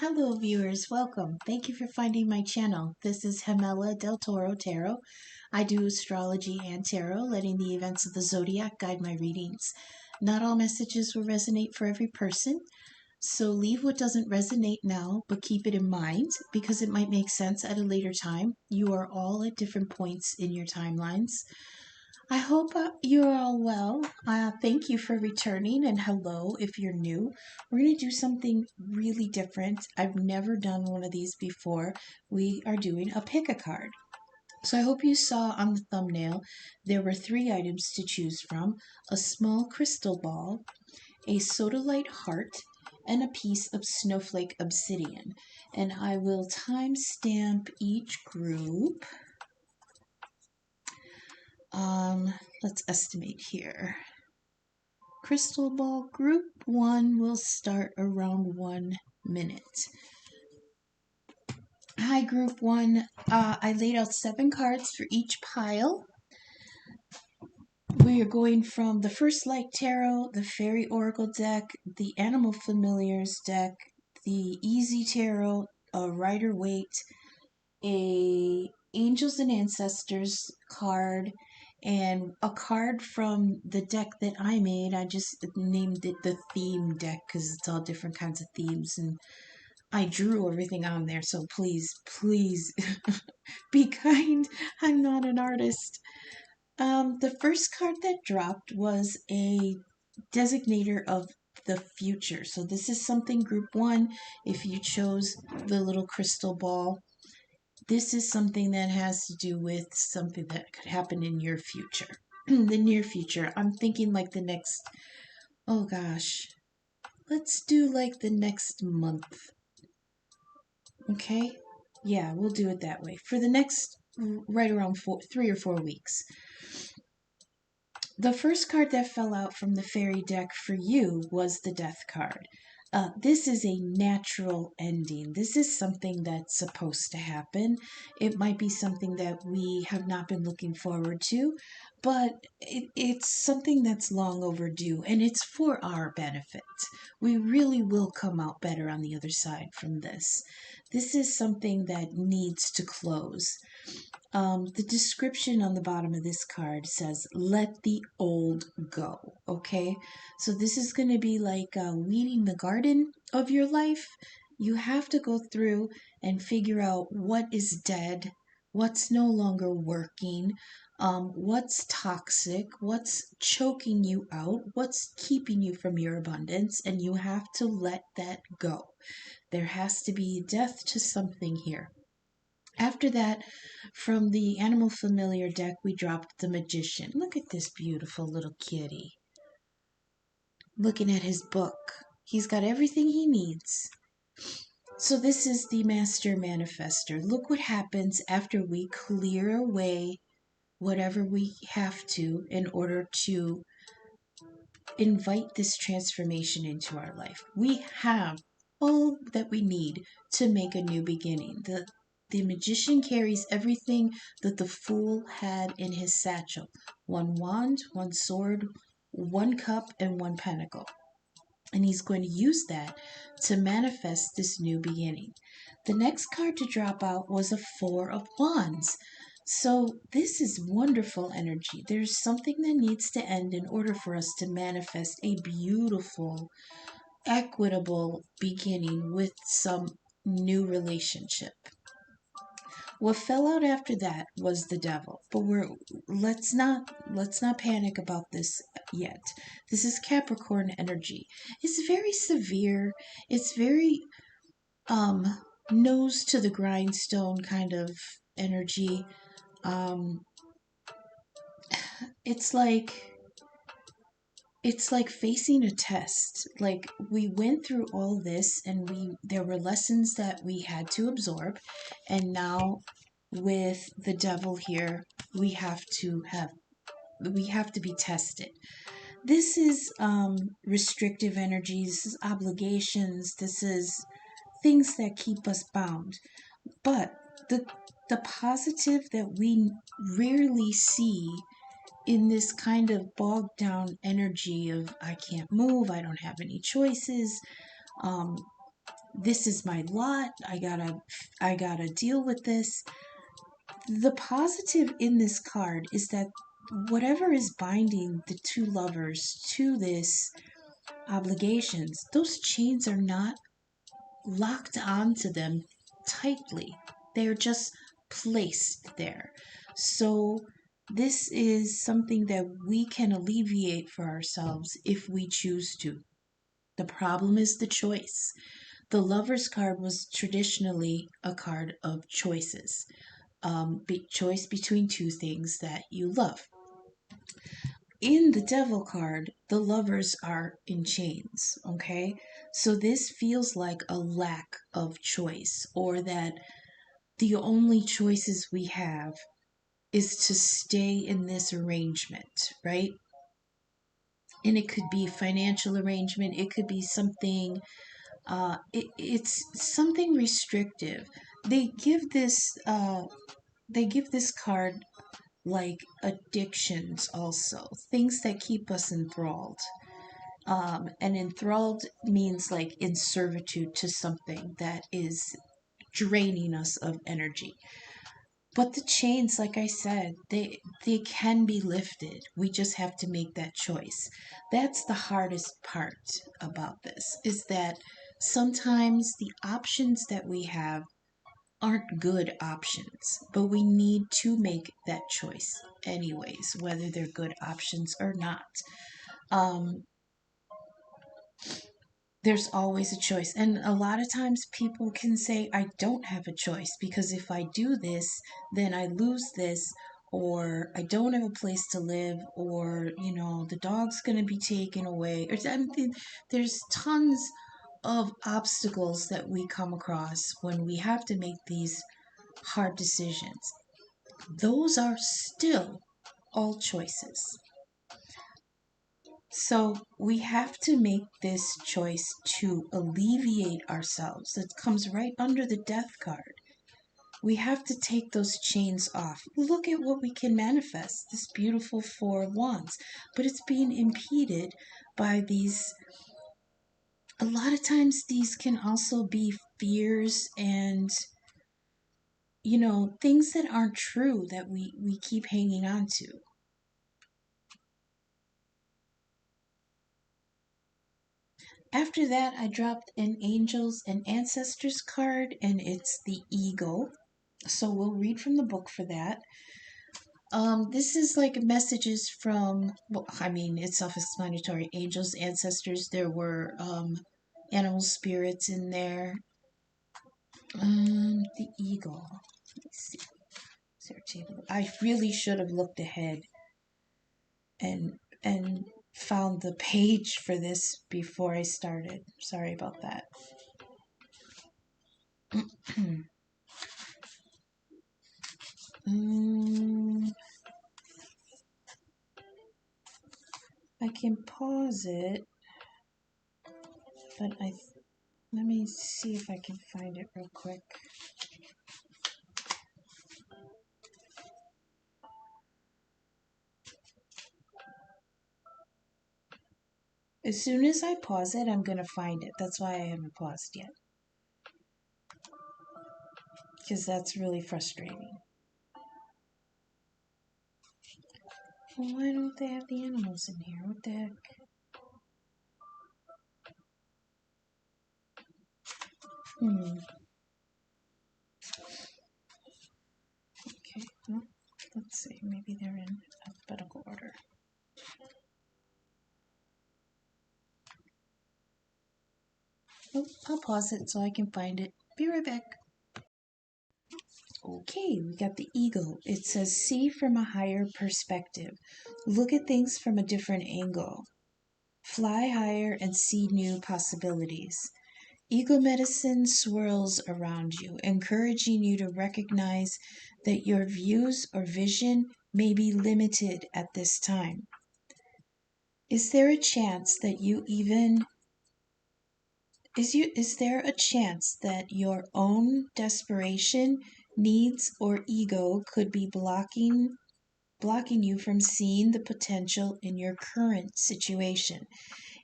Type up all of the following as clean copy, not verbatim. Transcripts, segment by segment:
Hello viewers, welcome. Thank you for finding my channel. This is Gemela del Toro Tarot. I do astrology and tarot, letting the events of the zodiac guide my readings. Not all messages will resonate for every person, so leave what doesn't resonate now, but keep it in mind because it might make sense at a later time. You are all at different points in your timelines. I hope you're all well. Thank you for returning, and hello if you're new. We're going to do something really different. I've never done one of these before. We are doing a pick a card. So I hope you saw on the thumbnail there were 3 items to choose from: a small crystal ball, a sodalite heart, and a piece of snowflake obsidian. And I will timestamp each group. Let's estimate here. Crystal ball group 1 will start around 1 minute. Hi group 1, I laid out 7 cards for each pile. We are going from the First Light Tarot, the Fairy Oracle deck, the Animal Familiars deck, the Easy Tarot, a Rider-Waite, a Angels and Ancestors card, and a card from the deck that I made. I just named it the theme deck because it's all different kinds of themes, and I drew everything on there, so please be kind. I'm not an artist. The first card that dropped was a designator of the future. So this is something group 1, if you chose the little crystal ball, this is something that has to do with something that could happen in your future. The near future. I'm thinking like the next, oh gosh, let's do like the next month. Okay? Yeah, we'll do it that way. For the next, right around 3 or 4 weeks. The first card that fell out from the fairy deck for you was the Death card. This is a natural ending. This is something that's supposed to happen. It might be something that we have not been looking forward to, but it's something that's long overdue, and it's for our benefit. We really will come out better on the other side from this. This is something that needs to close. The description on the bottom of this card says, let the old go, okay? So this is going to be like weeding the garden of your life. You have to go through and figure out what is dead, what's no longer working, what's toxic, what's choking you out, what's keeping you from your abundance, and you have to let that go. There has to be death to something here. After that, from the Animal Familiar deck, we dropped the Magician. Look at this beautiful little kitty. Looking at his book. He's got everything he needs. So this is the Master Manifester. Look what happens after we clear away whatever we have to in order to invite this transformation into our life. We have all that we need to make a new beginning. The Magician carries everything that the Fool had in his satchel: 1 wand, 1 sword, 1 cup, and 1 pentacle. And he's going to use that to manifest this new beginning. The next card to drop out was a 4 of Wands. So this is wonderful energy. There's something that needs to end in order for us to manifest a beautiful, equitable beginning with some new relationship. What fell out after that was the Devil, but let's not panic about this yet. This is Capricorn energy. It's very severe. It's very nose to the grindstone kind of energy. It's like facing a test. Like, we went through all this, and there were lessons that we had to absorb, and now with the Devil here, we have to be tested. This is restrictive energy. This is obligations. This is things that keep us bound. But the positive that we rarely see in this kind of bogged down energy of I can't move, I don't have any choices, this is my lot. I gotta deal with this. The positive in this card is that whatever is binding the two lovers to this obligations, those chains are not locked onto them tightly. They're just placed there. So this is something that we can alleviate for ourselves if we choose to. The problem is the choice. The Lover's card was traditionally a card of choices, choice between two things that you love. In the Devil card, the lovers are in chains, okay? So this feels like a lack of choice, or that the only choices we have is to stay in this arrangement, right? And it could be financial arrangement, it could be something, it's something restrictive. They give this, they give this card like addictions also, things that keep us enthralled. And enthralled means like in servitude to something that is draining us of energy. But the chains, like I said, they can be lifted. We just have to make that choice. That's the hardest part about this, is that sometimes the options that we have aren't good options, but we need to make that choice anyways, whether they're good options or not. Um, there's always a choice. And a lot of times people can say, I don't have a choice because if I do this, then I lose this, or I don't have a place to live, or, the dog's going to be taken away. Or something. There's tons of obstacles that we come across when we have to make these hard decisions. Those are still all choices. So we have to make this choice to alleviate ourselves. It comes right under the death card. We have to take those chains off. Look at what we can manifest, this beautiful Four of Wands. But it's being impeded by these. A lot of times these can also be fears and, things that aren't true that we keep hanging on to. After that, I dropped an Angels and Ancestors card, and it's the Eagle. So we'll read from the book for that. This is like messages from, well, I mean, it's self-explanatory. Angels, ancestors. There were animal spirits in there. The Eagle. Let me see. Is there a table? I really should have looked ahead and found the page for this before I started. Sorry about that. I can pause it, but let me see if I can find it real quick. As soon as I pause it, I'm going to find it. That's why I haven't paused yet. Because that's really frustrating. Well, why don't they have the animals in here? What the heck? Okay, well, let's see. Maybe they're in alphabetical order. Oh, I'll pause it so I can find it. Be right back. Okay, we got the Eagle. It says, see from a higher perspective. Look at things from a different angle. Fly higher and see new possibilities. Eagle medicine swirls around you, encouraging you to recognize that your views or vision may be limited at this time. Is there a chance that is there a chance that your own desperation, needs, or ego could be blocking you from seeing the potential in your current situation?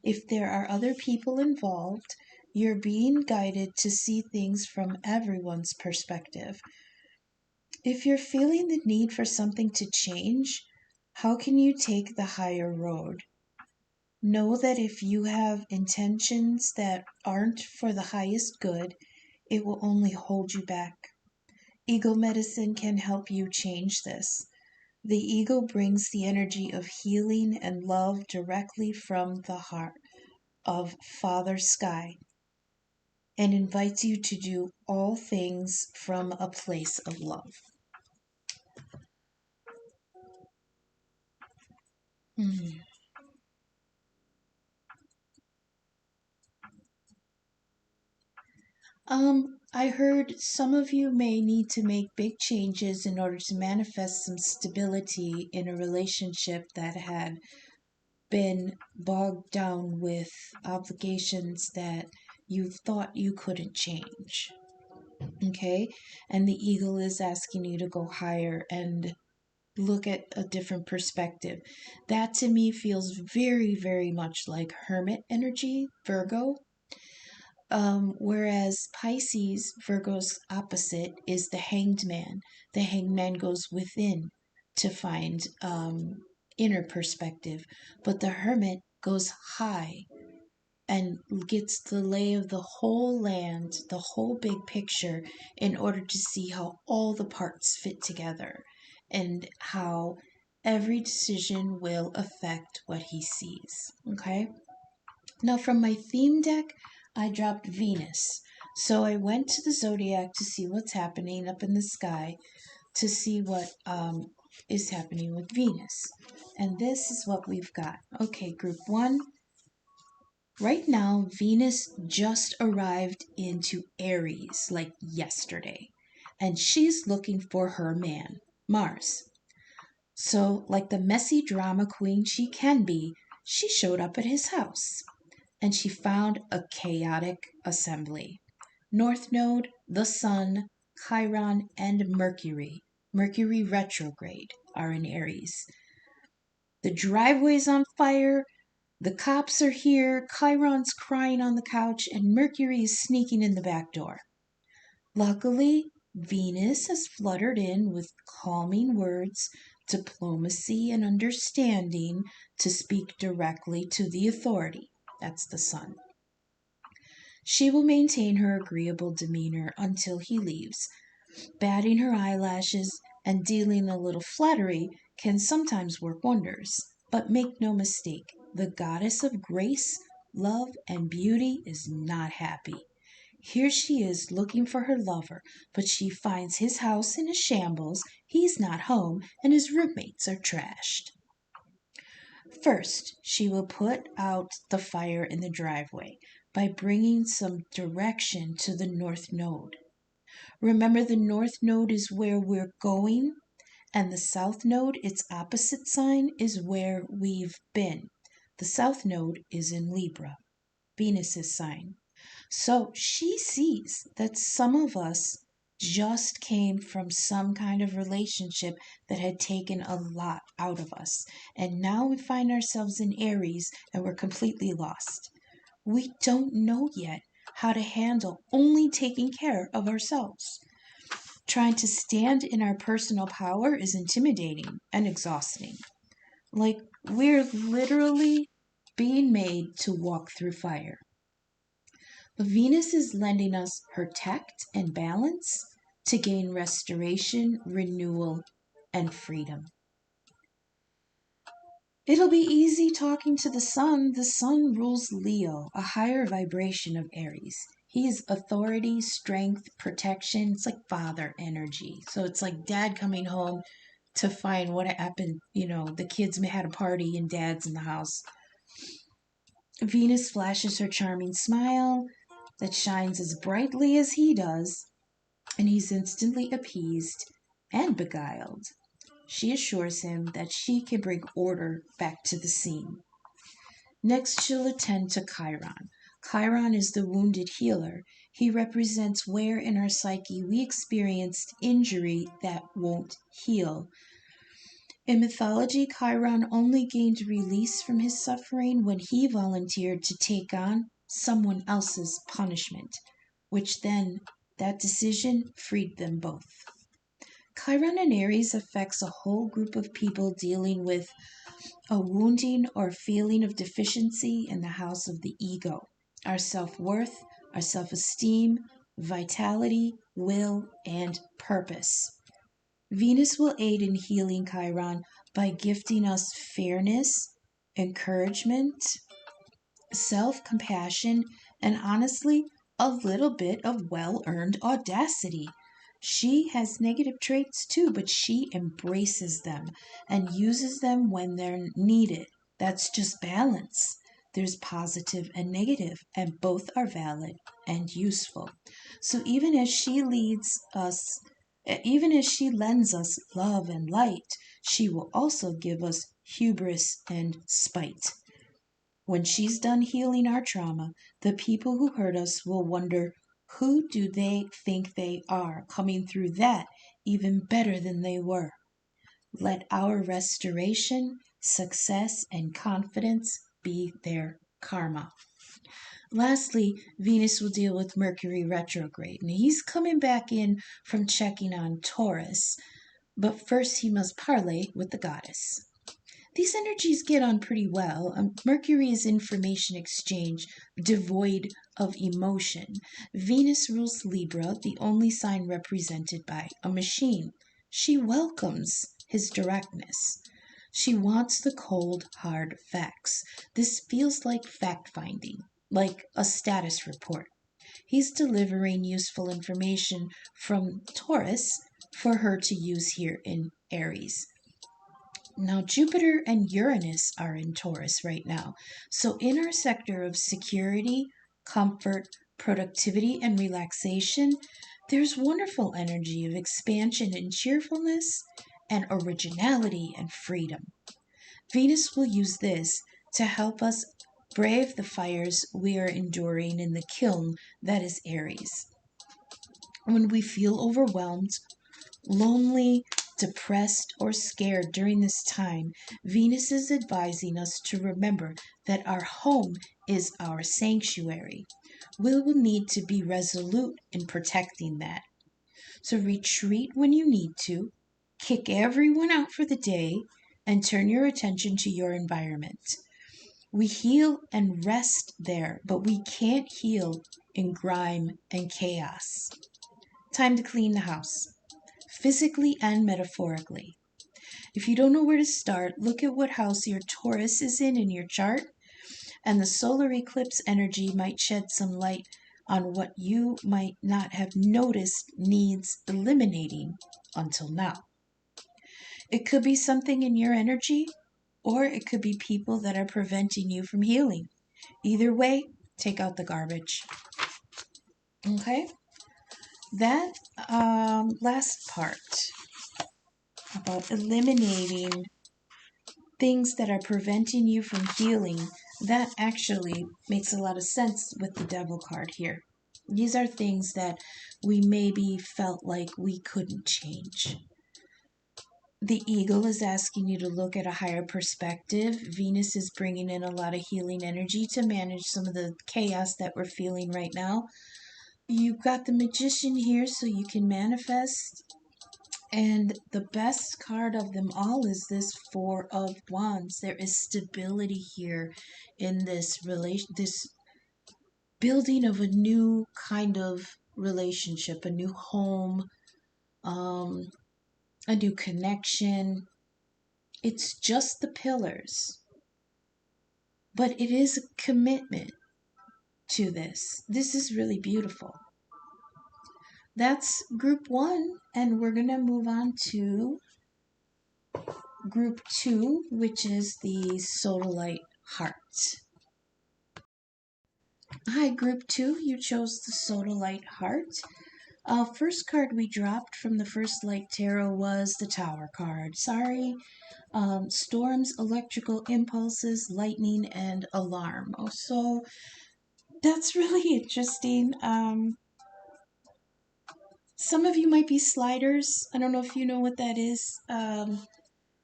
If there are other people involved, You're being guided to see things from everyone's perspective. If you're feeling the need for something to change, how can you take the higher road? Know that if you have intentions that aren't for the highest good, it will only hold you back. Ego medicine can help you change this. The ego brings the energy of healing and love directly from the heart of Father Sky and invites you to do all things from a place of love. Hmm. I heard some of you may need to make big changes in order to manifest some stability in a relationship that had been bogged down with obligations that you thought you couldn't change. Okay? And the eagle is asking you to go higher and look at a different perspective. That to me feels very, very much like hermit energy, Virgo. Whereas Pisces, Virgo's opposite, is the hanged man. The hanged man goes within to find inner perspective, but the hermit goes high and gets the lay of the whole land, the whole big picture, in order to see how all the parts fit together and how every decision will affect what he sees. Okay? Now, from my theme deck, I dropped Venus. So I went to the zodiac to see what's happening up in the sky, to see what is happening with Venus. And this is what we've got. Okay, group one. Right now, Venus just arrived into Aries like yesterday, and she's looking for her man, Mars. So, like the messy drama queen she can be, she showed up at his house and she found a chaotic assembly. North Node, the Sun, Chiron, and Mercury retrograde, are in Aries. The driveway's on fire, the cops are here, Chiron's crying on the couch, and Mercury is sneaking in the back door. Luckily, Venus has fluttered in with calming words, diplomacy, and understanding to speak directly to the authority. That's the Sun. She will maintain her agreeable demeanor until he leaves. Batting her eyelashes and dealing a little flattery can sometimes work wonders. But make no mistake, the goddess of grace, love, and beauty is not happy. Here she is looking for her lover, but she finds his house in a shambles, he's not home, and his roommates are trashed. First, she will put out the fire in the driveway by bringing some direction to the North Node. Remember, the North Node is where we're going, and the South Node, its opposite sign, is where we've been. The South Node is in Libra, Venus's sign. So she sees that some of us just came from some kind of relationship that had taken a lot out of us. And now we find ourselves in Aries and we're completely lost. We don't know yet how to handle only taking care of ourselves. Trying to stand in our personal power is intimidating and exhausting. Like we're literally being made to walk through fire. Venus is lending us her tact and balance to gain restoration, renewal, and freedom. It'll be easy talking to the Sun. The Sun rules Leo, a higher vibration of Aries. He is authority, strength, protection. It's like father energy. So it's like dad coming home to find what happened. The kids had a party and dad's in the house. Venus flashes her charming smile that shines as brightly as he does, and he's instantly appeased and beguiled. She assures him that she can bring order back to the scene. Next, she'll attend to Chiron. Chiron is the wounded healer. He represents where in our psyche we experienced injury that won't heal. In mythology, Chiron only gained release from his suffering when he volunteered to take on someone else's punishment, which then that decision freed them both. Chiron in Aries affects a whole group of people dealing with a wounding or feeling of deficiency in the house of the ego, our self worth, our self esteem, vitality, will, and purpose. Venus will aid in healing Chiron by gifting us fairness, encouragement, self compassion, and honestly, a little bit of well earned audacity. She has negative traits too, but she embraces them and uses them when they're needed. That's just balance. There's positive and negative, and both are valid and useful. So even as she lends us love and light, she will also give us hubris and spite. When she's done healing our trauma, the people who hurt us will wonder, who do they think they are, coming through that even better than they were? Let our restoration, success, and confidence be their karma. Lastly, Venus will deal with Mercury retrograde. Now he's coming back in from checking on Taurus, but first he must parley with the goddess. These energies get on pretty well. Mercury is information exchange, devoid of emotion. Venus rules Libra, the only sign represented by a machine. She welcomes his directness. She wants the cold, hard facts. This feels like fact finding, like a status report. He's delivering useful information from Taurus for her to use here in Aries. Now, Jupiter and Uranus are in Taurus right now. So, in our sector of security, comfort, productivity, and relaxation, there's wonderful energy of expansion and cheerfulness, and originality and freedom. Venus will use this to help us brave the fires we are enduring in the kiln that is Aries. When we feel overwhelmed, lonely, depressed, or scared during this time, Venus is advising us to remember that our home is our sanctuary. We will need to be resolute in protecting that. So retreat when you need to, kick everyone out for the day, and turn your attention to your environment. We heal and rest there, but we can't heal in grime and chaos. Time to clean the house, physically and metaphorically. If you don't know where to start, look at what house your Taurus is in your chart, and the solar eclipse energy might shed some light on what you might not have noticed needs eliminating until now. It could be something in your energy, or it could be people that are preventing you from healing. Either way, take out the garbage. Okay? That last part about eliminating things that are preventing you from healing, that actually makes a lot of sense with the devil card here. These are things that we maybe felt like we couldn't change. The eagle is asking you to look at a higher perspective. Venus is bringing in a lot of healing energy to manage some of the chaos that we're feeling right now. You've got the magician here so you can manifest. And the best card of them all is this Four of Wands. There is stability here in this this building of a new kind of relationship, a new home, a new connection. It's just the pillars, but it is a commitment to this. This is really beautiful. That's group 1, and we're going to move on to group 2, which is the sodalite heart. Hi, group 2, you chose the sodalite heart. First card we dropped from the first light tarot was the Tower card. Sorry. Storms, electrical impulses, lightning, and alarm. Oh, so that's really interesting. Some of you might be sliders. I don't know if you know what that is.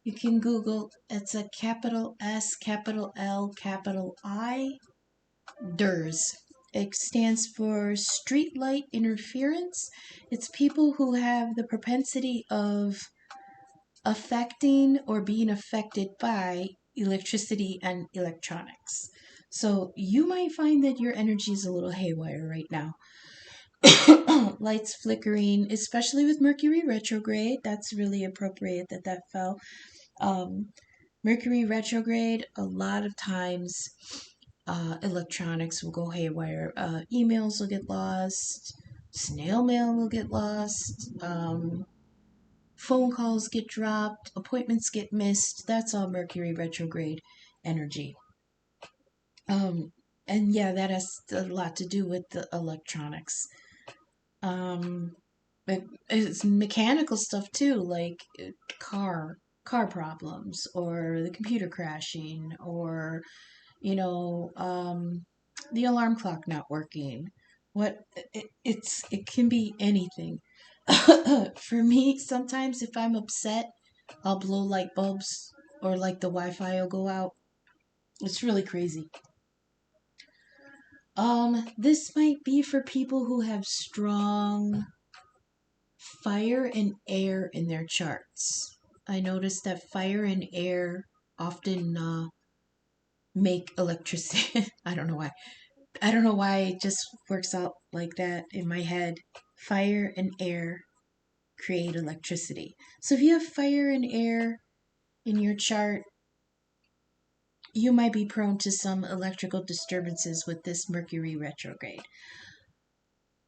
You can Google. It's a capital S, capital L, capital I, DERS. It stands for street light interference. It's people who have the propensity of affecting or being affected by electricity and electronics. So you might find that your energy is a little haywire right now. Lights flickering, especially with Mercury retrograde. That's really appropriate that that fell. Um, Mercury retrograde, a lot of times electronics will go haywire. Emails will get lost, snail mail will get lost, phone calls get dropped, appointments get missed. That's all Mercury retrograde energy. Um, and yeah, that has a lot to do with the electronics. Um, it's mechanical stuff too, like car car problems or the computer crashing or the alarm clock not working. What it can be anything. For me, sometimes if I'm upset, I'll blow light bulbs or like the Wi-Fi will go out. It's really crazy. This might be for people who have strong fire and air in their charts. I noticed that fire and air often make electricity. I don't know why. I don't know why it just works out like that in my head. Fire and air create electricity. So if you have fire and air in your chart, you might be prone to some electrical disturbances with this Mercury retrograde.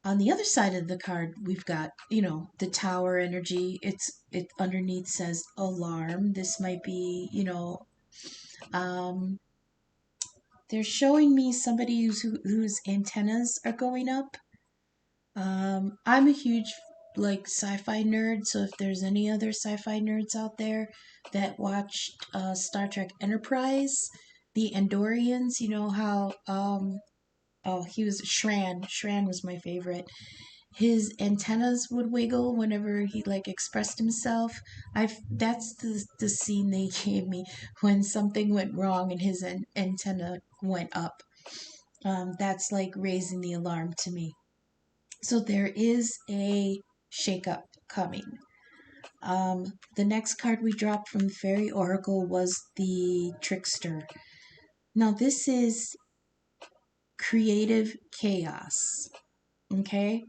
On the other side of the card, we've got, the tower energy. It underneath says alarm. This might be, um, they're showing me somebody whose antennas are going up. I'm a huge like sci-fi nerd, so if there's any other sci-fi nerds out there that watched Star Trek Enterprise, the Andorians, you know how oh, he was Shran. Shran was my favorite. His antennas would wiggle whenever he like expressed himself. That's the scene they gave me when something went wrong and his antenna went up. That's like raising the alarm to me. So there is a shakeup coming. The next card we dropped from the Fairy Oracle was the Trickster. Now this is creative chaos, okay?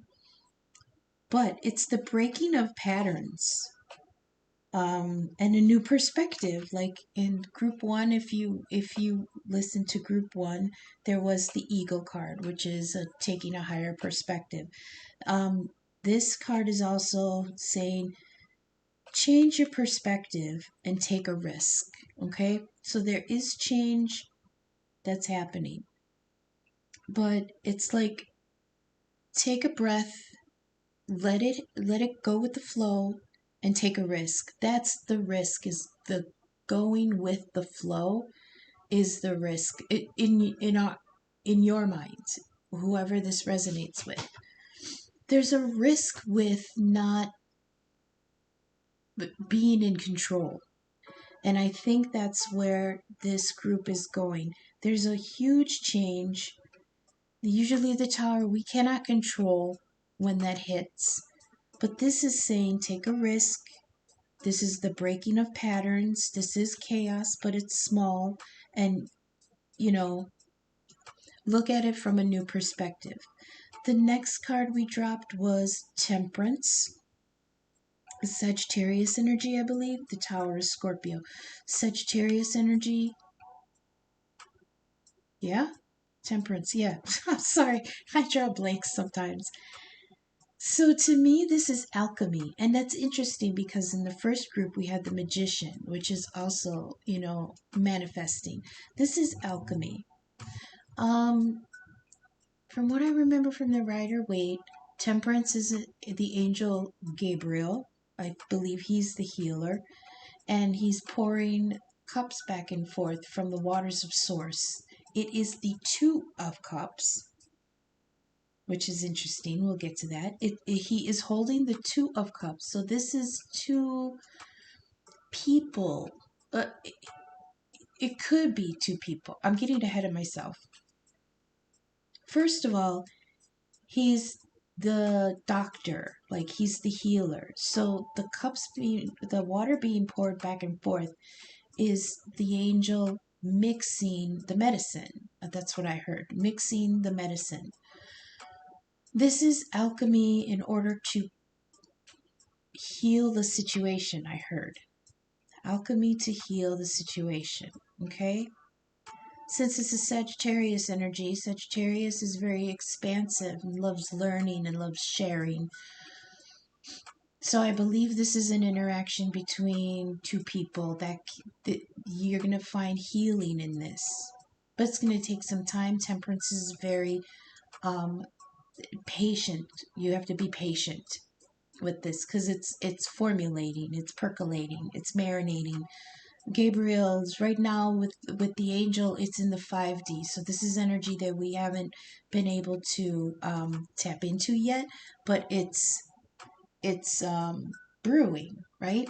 But it's the breaking of patterns and a new perspective. Like in Group One, if you listen to Group One, there was the Eagle card, which is taking a higher perspective. Um, this card is also saying change your perspective and take a risk. Okay, so there is change that's happening, but it's like take a breath, let it go with the flow, and take a risk. That's the risk. Is the going with the flow is the risk in your mind, whoever this resonates with. There's a risk with not being in control. And I think that's where this group is going. There's a huge change. Usually, the tower we cannot control when that hits. But this is saying take a risk. This is the breaking of patterns. This is chaos, but it's small. And, look at it from a new perspective. The next card we dropped was Temperance. Sagittarius energy, I believe. The tower is Scorpio. Sagittarius energy. Yeah? Temperance, yeah. I'm sorry. I draw blanks sometimes. So to me, this is alchemy. And that's interesting because in the first group, we had the magician, which is also, manifesting. This is alchemy. Um, from what I remember from the Rider-Waite, Temperance is the angel Gabriel. I believe he's the healer. And he's pouring cups back and forth from the waters of source. It is the Two of Cups, which is interesting. We'll get to that. He is holding the Two of Cups. So this is two people. It could be two people. I'm getting ahead of myself. first of all, he's the doctor, like he's the healer. So the water being poured back and forth is the angel mixing the medicine. That's what I heard, mixing the medicine. This is alchemy in order to heal the situation, I heard. Alchemy to heal the situation, okay? Since it's a Sagittarius energy, Sagittarius is very expansive and loves learning and loves sharing. So I believe this is an interaction between two people that you're going to find healing in this. But it's going to take some time. Temperance is very patient. You have to be patient with this because it's formulating, it's percolating, it's marinating. Gabriel's right now with the angel, it's in the 5D. So this is energy that we haven't been able to tap into yet, but it's brewing, right?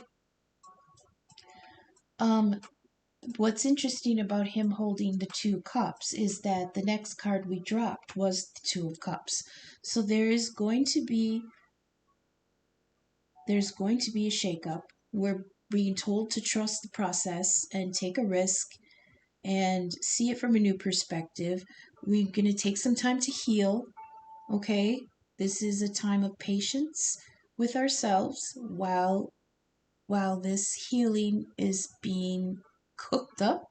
What's interesting about him holding the 2 cups is that the next card we dropped was the 2 of Cups. So there's going to be a shakeup. We're being told to trust the process and take a risk and see it from a new perspective. We're going to take some time to heal, okay? This is a time of patience with ourselves while this healing is being cooked up.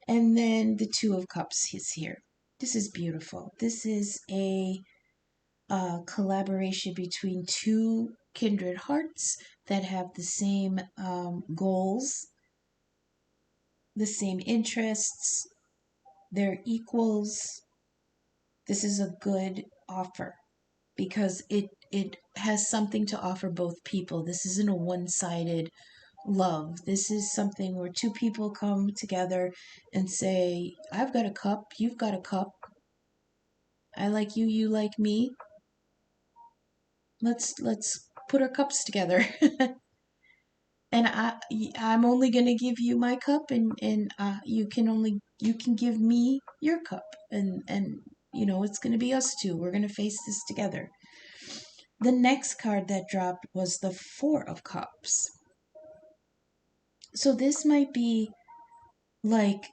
And then the 2 of Cups is here. This is beautiful. This is a collaboration between 2 kindred hearts that have the same goals, the same interests, they're equals. This is a good offer because it has something to offer both people. This isn't a one-sided love. This is something where 2 people come together and say, I've got a cup, you've got a cup. I like you, you like me. Let's put our cups together. And I'm only going to give you my cup, and you can give me your cup, and it's going to be us 2. We're going to face this together. The next card that dropped was the 4 of Cups. So this might be like,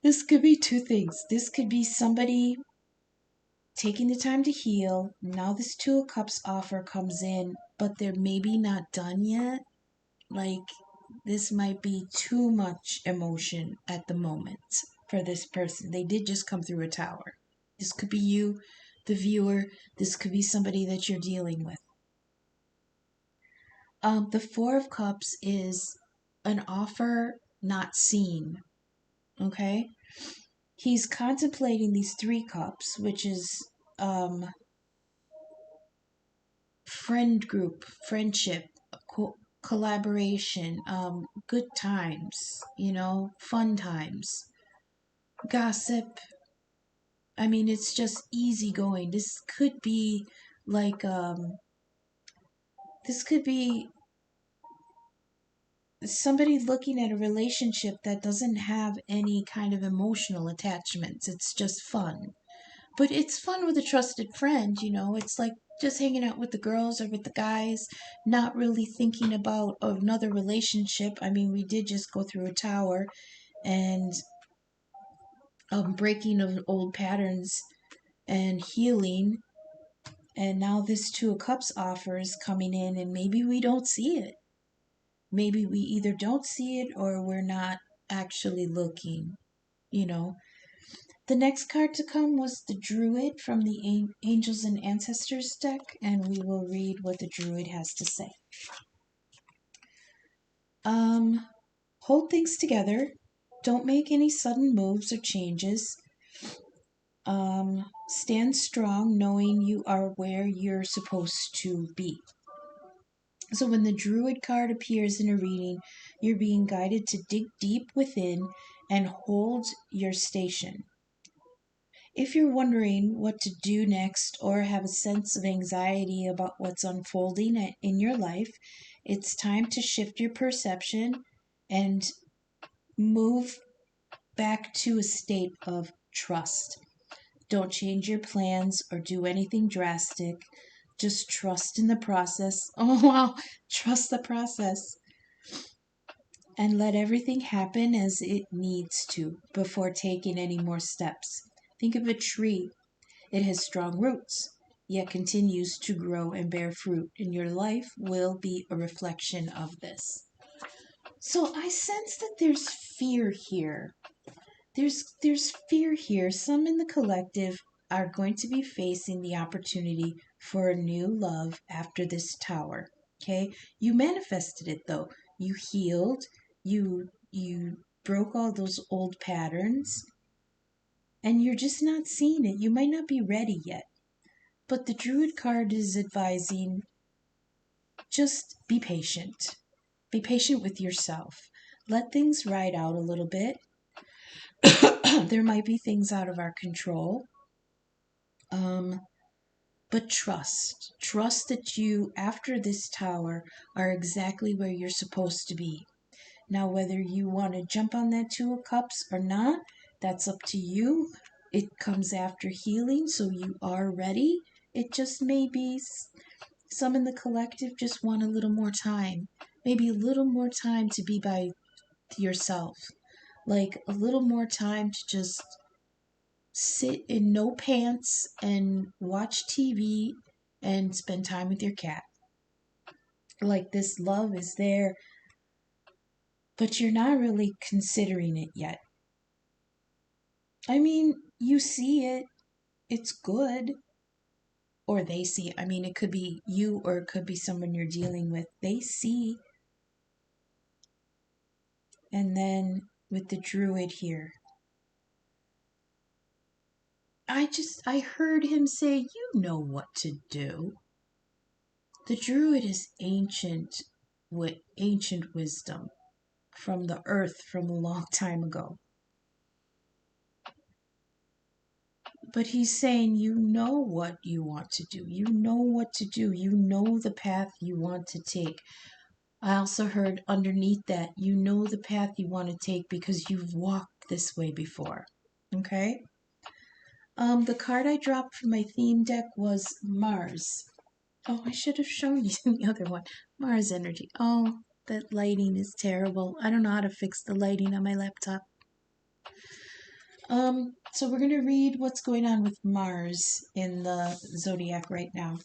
this could be 2 things. This could be somebody taking the time to heal. Now this 2 of Cups offer comes in, but they're maybe not done yet. Like, this might be too much emotion at the moment for this person. They did just come through a tower. This could be you, the viewer. This could be somebody that you're dealing with. The 4 of Cups is an offer not seen. Okay? He's contemplating these 3 cups, which is friend group, friendship, collaboration, good times, fun times, gossip. I mean, it's just easy going. This could be like, this could be somebody looking at a relationship that doesn't have any kind of emotional attachments. It's just fun. But it's fun with a trusted friend, It's like just hanging out with the girls or with the guys, not really thinking about another relationship. I mean, we did just go through a tower and breaking of old patterns and healing. And now this 2 of Cups offer is coming in, and maybe we don't see it. Maybe we either don't see it or we're not actually looking, you know. The next card to come was the Druid from the Angels and Ancestors deck, and we will read what the Druid has to say. Hold things together. Don't make any sudden moves or changes. Stand strong, knowing you are where you're supposed to be. So when the Druid card appears in a reading, you're being guided to dig deep within and hold your station. If you're wondering what to do next or have a sense of anxiety about what's unfolding in your life, it's time to shift your perception and move back to a state of trust. Don't change your plans or do anything drastic. Just trust in the process. Oh, wow. Trust the process. And let everything happen as it needs to before taking any more steps. Think of a tree. It has strong roots, yet continues to grow and bear fruit, and your life will be a reflection of this. So I sense that there's fear here. There's fear here. Some in the collective are going to be facing the opportunity for a new love after this tower. Okay? You manifested it though. You healed, you broke all those old patterns, and you're just not seeing it. You might not be ready yet. But the Druid card is advising just be patient. Be patient with yourself. Let things ride out a little bit. There might be things out of our control. But trust. Trust that you, after this tower, are exactly where you're supposed to be. Now, whether you want to jump on that Two of Cups or not, that's up to you. It comes after healing, so you are ready. It just may be some in the collective just want a little more time. Maybe a little more time to be by yourself. Like a little more time to just sit in no pants and watch TV and spend time with your cat. Like this love is there, but you're not really considering it yet. I mean, you see it, it's good, or they see it. I mean, it could be you or it could be someone you're dealing with. They see. And then with the Druid here, I heard him say, you know what to do. The Druid is ancient with ancient wisdom from the earth from a long time ago. But he's saying, you know what you want to do. You know what to do. You know the path you want to take. I also heard underneath that, you know the path you want to take because you've walked this way before. Okay? The card I dropped from my theme deck was Mars. Oh, I should have shown you the other one. Mars energy. Oh, that lighting is terrible. I don't know how to fix the lighting on my laptop. So we're going to read what's going on with Mars in the zodiac right now.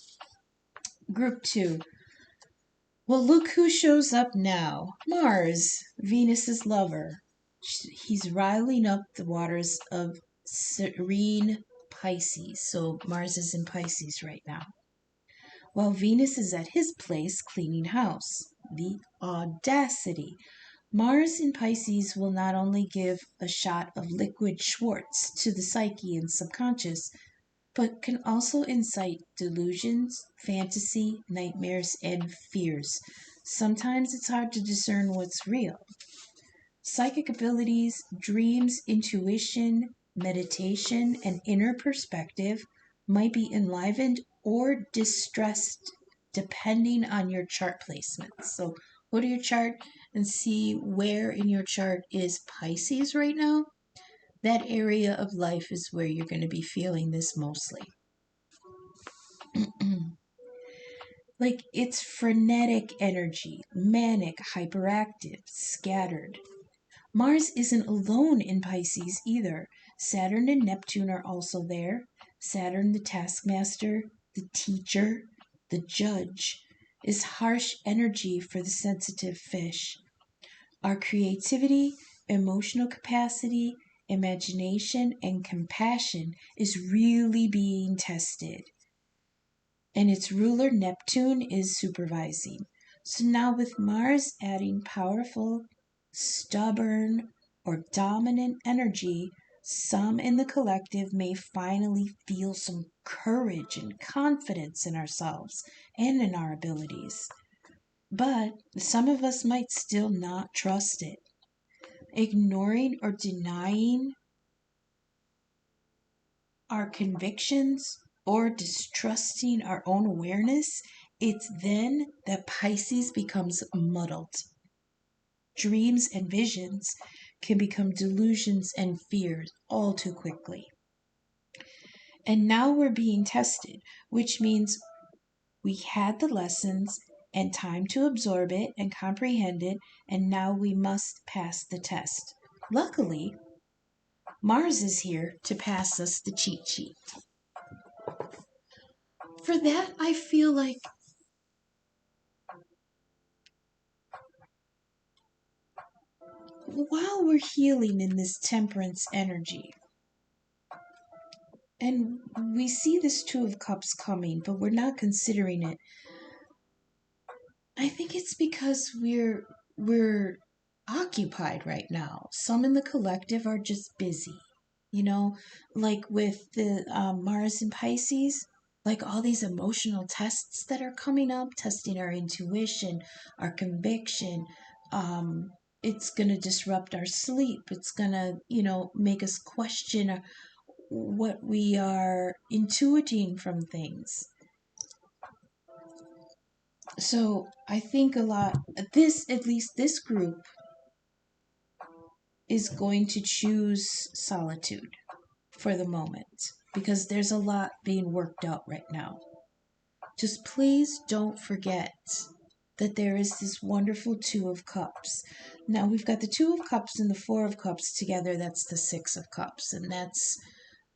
Group 2. Well, look who shows up now. Mars, Venus's lover. He's riling up the waters of serene Pisces. So Mars is in Pisces right now, while Venus is at his place cleaning house. The audacity. Mars in Pisces will not only give a shot of liquid Schwartz to the psyche and subconscious, but can also incite delusions, fantasy, nightmares, and fears. Sometimes it's hard to discern what's real. Psychic abilities, dreams, intuition, meditation, and inner perspective might be enlivened or distressed depending on your chart placements. So go to your chart and see where in your chart is Pisces right now. That area of life is where you're going to be feeling this mostly. Like it's frenetic energy, manic, hyperactive, scattered. Mars isn't alone in Pisces either. Saturn and Neptune are also there. Saturn, the taskmaster, the teacher, the judge, is harsh energy for the sensitive fish. Our creativity, emotional capacity, imagination, and compassion is really being tested. And its ruler, Neptune, is supervising. So now with Mars adding powerful, stubborn, or dominant energy, some in the collective may finally feel some courage and confidence in ourselves and in our abilities. But some of us might still not trust it. Ignoring or denying our convictions or distrusting our own awareness, it's then that Pisces becomes muddled. Dreams and visions can become delusions and fears all too quickly. And now we're being tested, which means we had the lessons and time to absorb it and comprehend it, and now we must pass the test. Luckily, Mars is here to pass us the cheat sheet. For that, I feel like while we're healing in this temperance energy, and we see this Two of Cups coming, but we're not considering it. I think it's because we're occupied right now. Some in the collective are just busy, you know, like with the Mars and Pisces, like all these emotional tests that are coming up, testing our intuition, our conviction. It's going to disrupt our sleep. It's going to, make us question what we are intuiting from things. So I think a lot, at least this group is going to choose solitude for the moment because there's a lot being worked out right now. Just please don't forget that there is this wonderful Two of Cups. Now we've got the Two of Cups and the Four of Cups together. That's the Six of Cups, and that's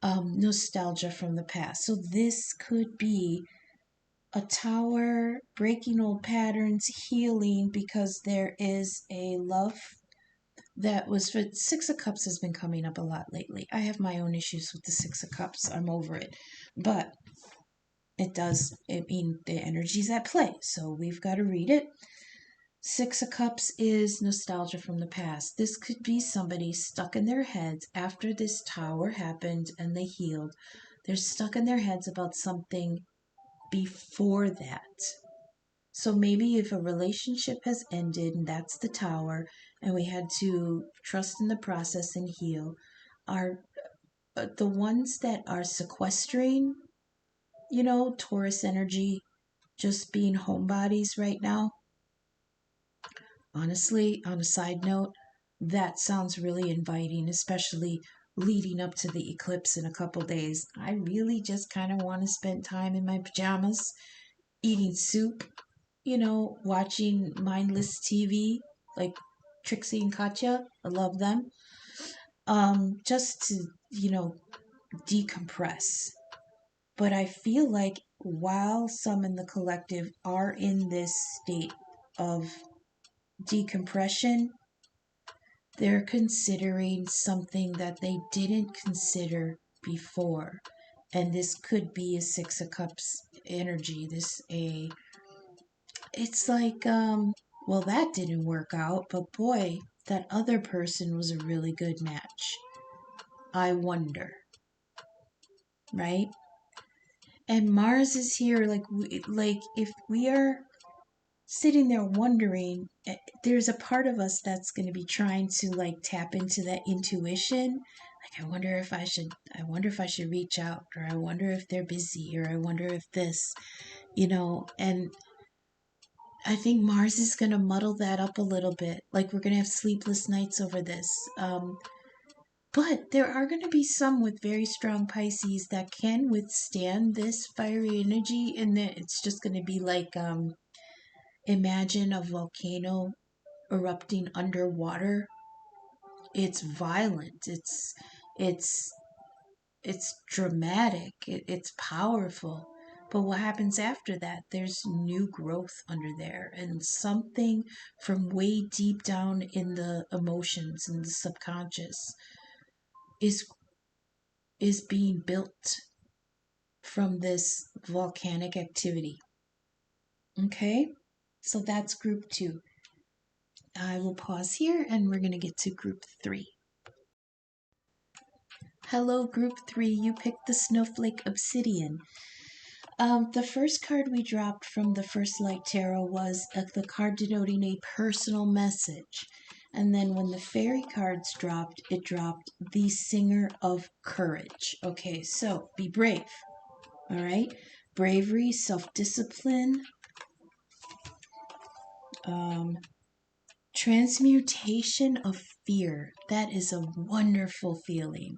nostalgia from the past. So this could be a tower, breaking old patterns, healing, because there is a love that was for Six of Cups has been coming up a lot lately. I have my own issues with the Six of Cups. I'm over it. But the energy's at play. So we've got to read it. Six of Cups is nostalgia from the past. This could be somebody stuck in their heads after this tower happened and they healed. They're stuck in their heads about something before that. So maybe if a relationship has ended and that's the tower and we had to trust in the process and heal, are the ones that are sequestering, Taurus energy, just being homebodies right now. Honestly, on a side note, that sounds really inviting, especially leading up to the eclipse in a couple days. I really just kind of want to spend time in my pajamas, eating soup, watching mindless TV like Trixie and Katya. I love them. Just to, decompress. But I feel like while some in the collective are in this state of decompression, they're considering something that they didn't consider before. And this could be a Six of Cups energy. It's like, well, that didn't work out, but boy, that other person was a really good match. I wonder, right? And Mars is here, like if we are sitting there wondering, there's a part of us that's going to be trying to like tap into that intuition. Like, I wonder if I should reach out, or I wonder if they're busy, or I wonder if this, and I think Mars is going to muddle that up a little bit. Like, we're going to have sleepless nights over this. But there are going to be some with very strong Pisces that can withstand this fiery energy, and that it's just going to be like, imagine a volcano erupting underwater. It's violent. It's dramatic. It's powerful. But what happens after that? There's new growth under there, and something from way deep down in the emotions and the subconscious is being built from this volcanic activity. Okay? So that's group 2. I will pause here and we're going to get to group 3. Hello, group 3. You picked the snowflake obsidian. The first card we dropped from the First Light Tarot was the card denoting a personal message. And then when the fairy cards dropped, it dropped the Singer of Courage. Okay, so be brave. All right? Bravery, self-discipline, Transmutation of fear. That is a wonderful feeling.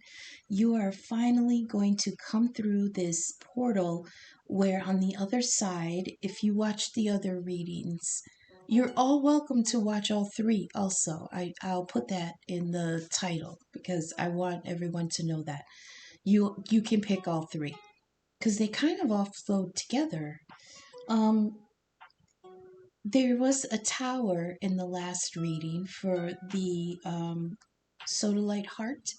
You are finally going to come through this portal where, on the other side, if you watch the other readings, you're all welcome to watch all three also. I'll put that in the title because I want everyone to know that. You can pick all three because they kind of all flow together. Um, there was a tower in the last reading for the sodalite heart.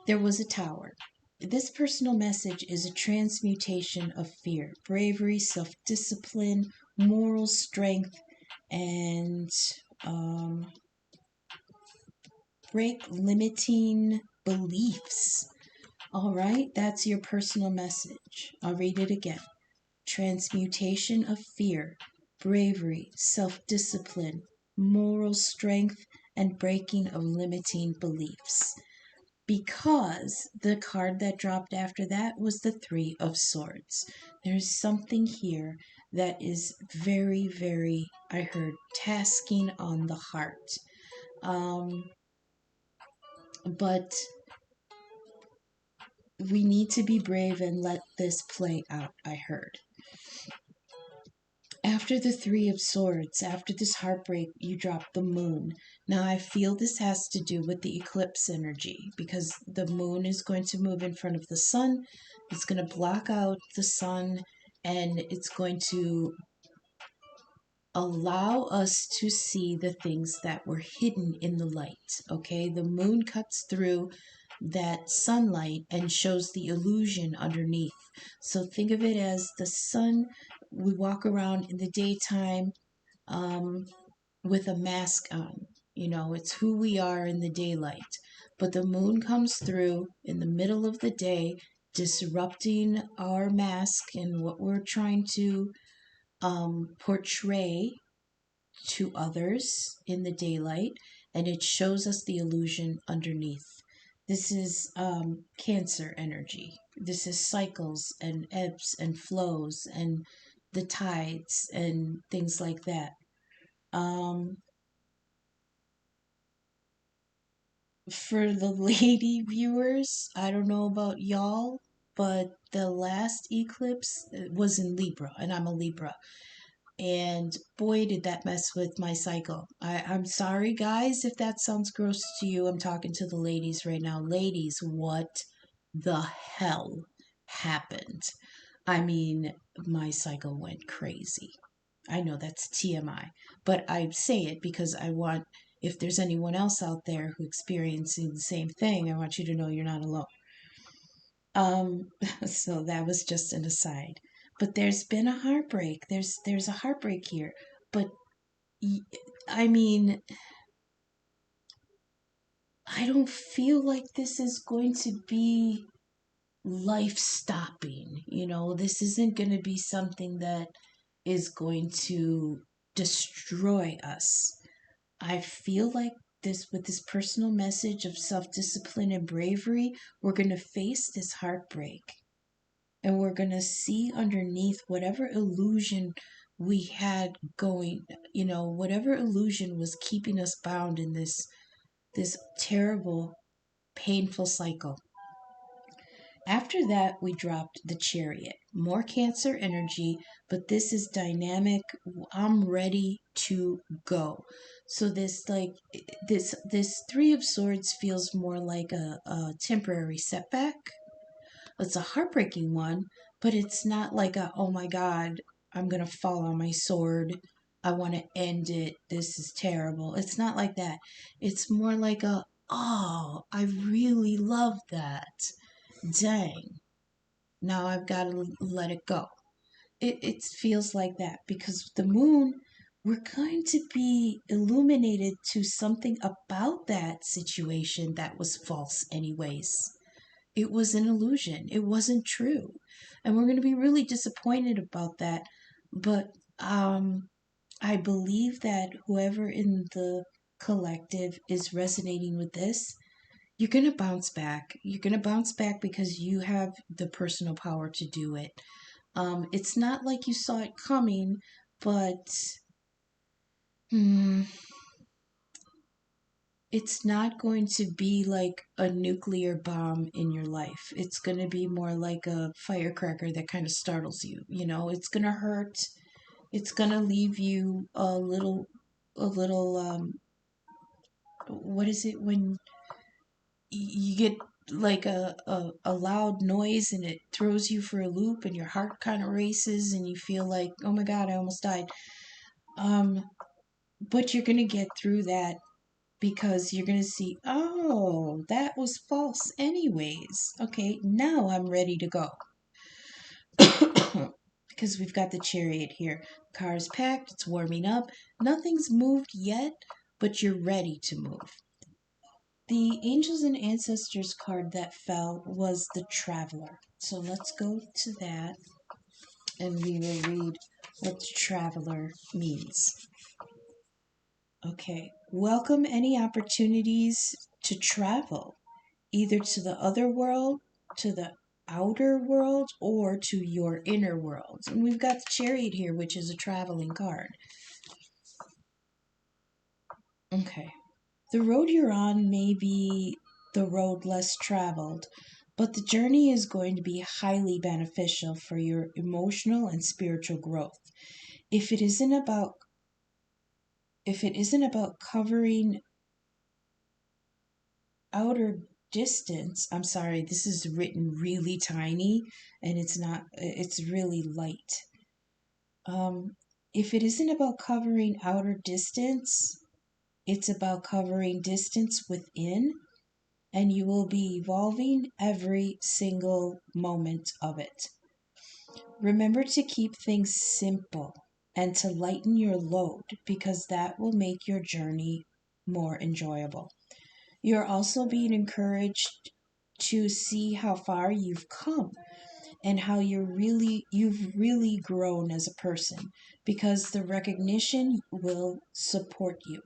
There was a tower. This personal message is a transmutation of fear, bravery, self discipline, moral strength, and break limiting beliefs. All right, that's your personal message. I'll read it again. Transmutation of fear, bravery, self discipline, moral strength, and breaking of limiting beliefs. Because the card that dropped after that was the Three of Swords. There's something here that is very, very, I heard, tasking on the heart. But we need to be brave and let this play out, I heard. After the Three of Swords, after this heartbreak, you drop the moon. Now, I feel this has to do with the eclipse energy because the moon is going to move in front of the sun. It's going to block out the sun and it's going to allow us to see the things that were hidden in the light. Okay, the moon cuts through that sunlight and shows the illusion underneath. So think of it as the sun. We walk around in the daytime with a mask on. You know, it's who we are in the daylight. But the moon comes through in the middle of the day, disrupting our mask and what we're trying to portray to others in the daylight, and it shows us the illusion underneath. This is Cancer energy. This is cycles and ebbs and flows and the tides and things like that. Um, for the lady viewers, I don't know about y'all, but the last eclipse was in Libra, and I'm a Libra. And boy, did that mess with my cycle. I'm sorry, guys, if that sounds gross to you. I'm talking to the ladies right now. Ladies, what the hell happened? I mean, my cycle went crazy. I know that's TMI, but I say it because I want, if there's anyone else out there who experiencing the same thing, I want you to know you're not alone. Um, so that was just an aside. But there's been a heartbreak. There's a heartbreak here. But I mean, I don't feel like this is going to be life stopping. You know, this isn't going to be something that is going to destroy us. I feel like this, with this personal message of self-discipline and bravery, we're going to face this heartbreak and we're going to see underneath whatever illusion we had going, you know, whatever illusion was keeping us bound in this terrible, painful cycle. After that, we dropped the Chariot. More Cancer energy, but this is dynamic. I'm ready to go. So this Three of Swords feels more like a temporary setback. It's a heartbreaking one, but it's not like a, oh my God, I'm going to fall on my sword. I want to end it. This is terrible. It's not like that. It's more like a, oh, I really love that. Dang. Now I've got to let it go. It feels like that because the moon, we're going to be illuminated to something about that situation that was false, anyways. It was an illusion. It wasn't true. And we're going to be really disappointed about that. But I believe that whoever in the collective is resonating with this, you're going to bounce back. You're going to bounce back because you have the personal power to do it. It's not like you saw it coming, but hmm, it's not going to be like a nuclear bomb in your life. It's going to be more like a firecracker that kind of startles you. It's going to hurt. It's going to leave you a little, what is it when you get like a loud noise and it throws you for a loop and your heart kind of races and you feel like, oh my God, I almost died. Um, but you're going to get through that because you're going to see, oh, that was false anyways. Okay, now I'm ready to go. Because we've got the chariot here. Car's packed, it's warming up. Nothing's moved yet, but you're ready to move. The Angels and Ancestors card that fell was the Traveler. So let's go to that and we will read what the Traveler means. Okay, welcome any opportunities to travel, either to the other world, to the outer world, or to your inner world. And we've got the Chariot here, which is a traveling card. Okay. The road you're on may be the road less traveled, but the journey is going to be highly beneficial for your emotional and spiritual growth. If it isn't about covering outer distance, I'm sorry, this is written really tiny and it's really light. If it isn't about covering outer distance, it's about covering distance within, and you will be evolving every single moment of it. Remember to keep things simple and to lighten your load because that will make your journey more enjoyable. You're also being encouraged to see how far you've come and how you've really grown as a person, because the recognition will support you.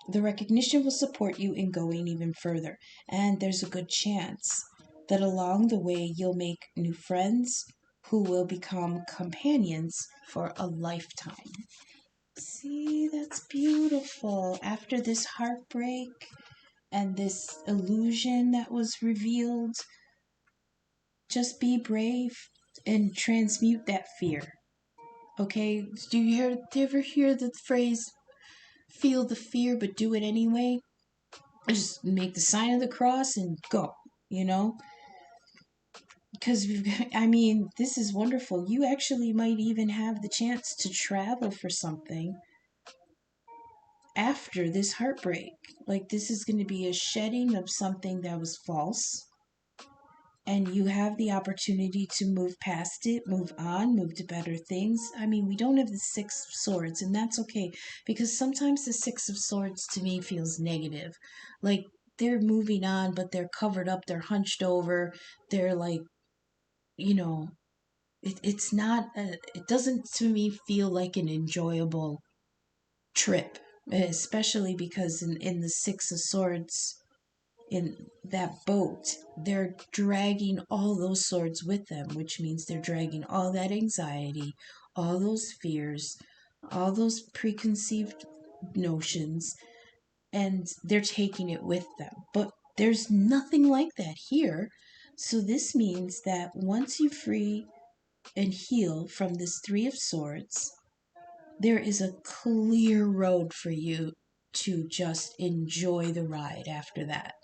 The recognition will support you in going even further, and there's a good chance that along the way you'll make new friends who will become companions for a lifetime. See, that's beautiful. After this heartbreak and this illusion that was revealed, just be brave and transmute that fear. Okay? Do you ever hear the phrase, feel the fear but do it anyway? Just make the sign of the cross and go, you know? Because this is wonderful. You actually might even have the chance to travel for something after this heartbreak. Like, this is going to be a shedding of something that was false, and you have the opportunity to move past it, move on, move to better things. We don't have the Six of Swords, and that's okay, because sometimes the Six of Swords to me feels negative. Like, they're moving on, but they're covered up, they're hunched over, they're like, it's not, it doesn't to me feel like an enjoyable trip, especially because in the Six of Swords, in that boat, they're dragging all those swords with them, which means they're dragging all that anxiety, all those fears, all those preconceived notions, and they're taking it with them. But there's nothing like that here. So this means that once you free and heal from this Three of Swords, there is a clear road for you to just enjoy the ride after that.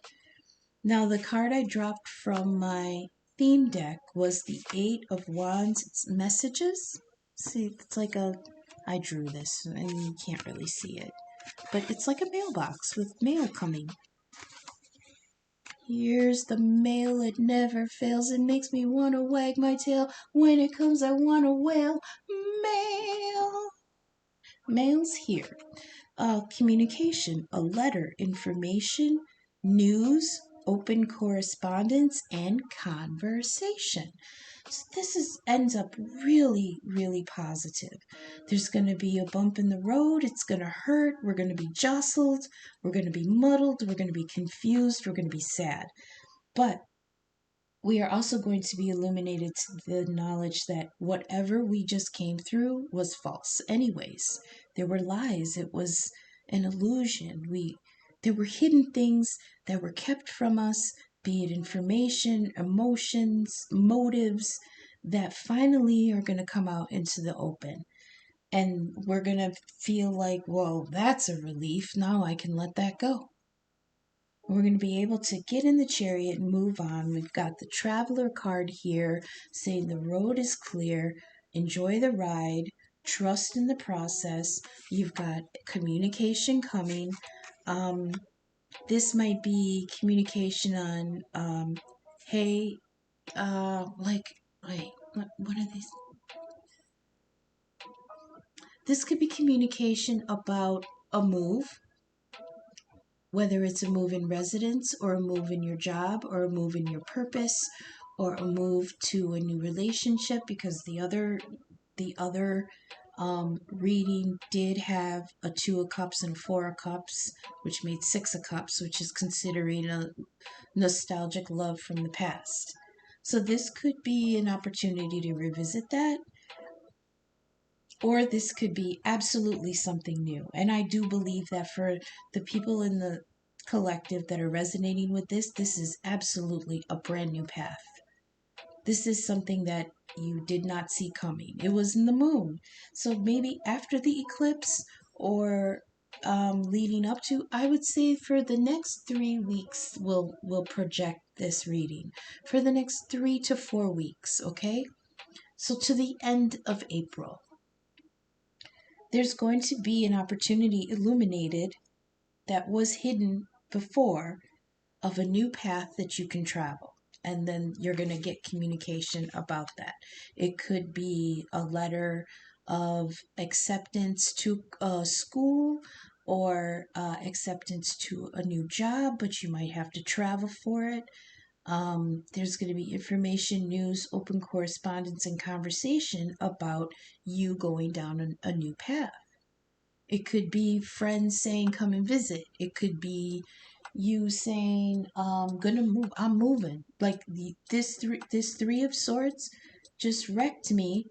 Now, the card I dropped from my theme deck was the Eight of Wands. It's messages. See, it's like I drew this and you can't really see it, but it's like a mailbox with mail coming. Here's the mail, it never fails. It makes me want to wag my tail. When it comes, I want to wail. Mail. Mail's here. Communication, a letter, information, news, open correspondence, and conversation. So ends up really, really positive. There's going to be a bump in the road. It's going to hurt. We're going to be jostled. We're going to be muddled. We're going to be confused. We're going to be sad. But we are also going to be illuminated to the knowledge that whatever we just came through was false anyways. There were lies. an illusion. There were hidden things that were kept from us, be it information, emotions, motives, that finally are going to come out into the open. And we're going to feel like, well, that's a relief. Now I can let that go. We're going to be able to get in the chariot and move on. We've got the traveler card here saying the road is clear, enjoy the ride, trust in the process. You've got communication coming. This might be communication on, hey, wait, what are these? This could be communication about a move, whether it's a move in residence or a move in your job or a move in your purpose or a move to a new relationship, because the other reading did have a 2 of Cups and a 4 of Cups, which made 6 of Cups, which is considering a nostalgic love from the past. So this could be an opportunity to revisit that, or this could be absolutely something new. And I do believe that for the people in the collective that are resonating with this, this is absolutely a brand new path. This is something that you did not see coming. It was in the moon. So maybe after the eclipse or leading up to, I would say for the next 3 weeks, we'll project this reading. For the next 3 to 4 weeks, okay? So to the end of April. There's going to be an opportunity illuminated that was hidden before of a new path that you can travel. And then you're going to get communication about that. It could be a letter of acceptance to a school or acceptance to a new job, but you might have to travel for it. There's going to be information, news, open correspondence, and conversation about you going down a new path. It could be friends saying, come and visit. It could be you saying, gonna move, I'm moving. Like this three of swords just wrecked me.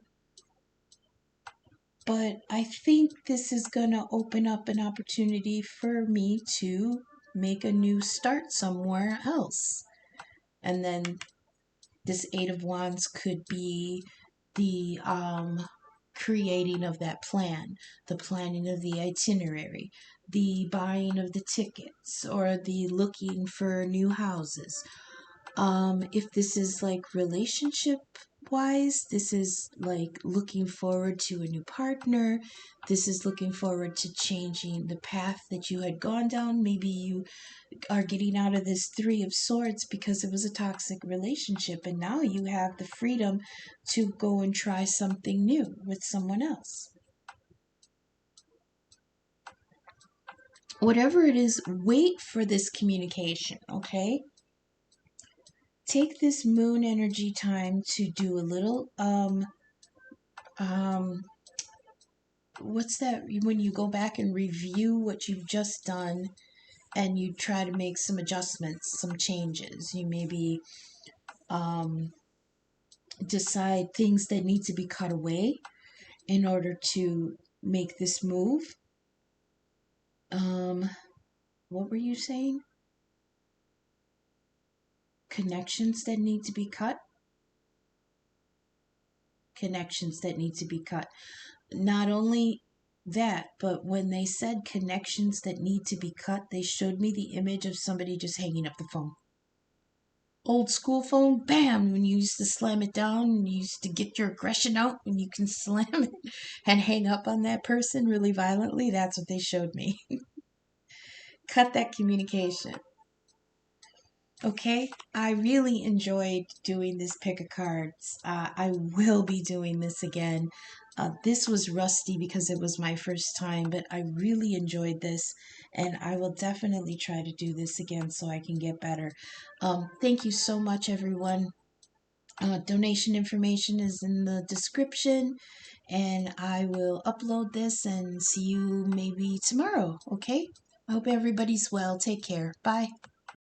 But I think this is gonna open up an opportunity for me to make a new start somewhere else. And then this 8 of Wands could be the creating of that plan, the planning of the itinerary, the buying of the tickets, or the looking for new houses. If this is like relationship wise, this is like looking forward to a new partner. This is looking forward to changing the path that you had gone down. Maybe you are getting out of this 3 of Swords because it was a toxic relationship, and now you have the freedom to go and try something new with someone else. Whatever it is, wait for this communication, okay? Take this moon energy time to do a little what's that when you go back and review what you've just done and you try to make some adjustments, some changes. You maybe decide things that need to be cut away in order to make this move. What were you saying? Connections that need to be cut? Connections that need to be cut. Not only that, but when they said connections that need to be cut, they showed me the image of somebody just hanging up the phone. Old school phone, bam, when you used to slam it down and you used to get your aggression out and you can slam it and hang up on that person really violently. That's what they showed me. Cut that communication. Okay, I really enjoyed doing this pick of cards. I will be doing this again. This was rusty because it was my first time, but I really enjoyed this, and I will definitely try to do this again so I can get better. Thank you so much, everyone. Donation information is in the description, and I will upload this and see you maybe tomorrow, okay? I hope everybody's well. Take care. Bye.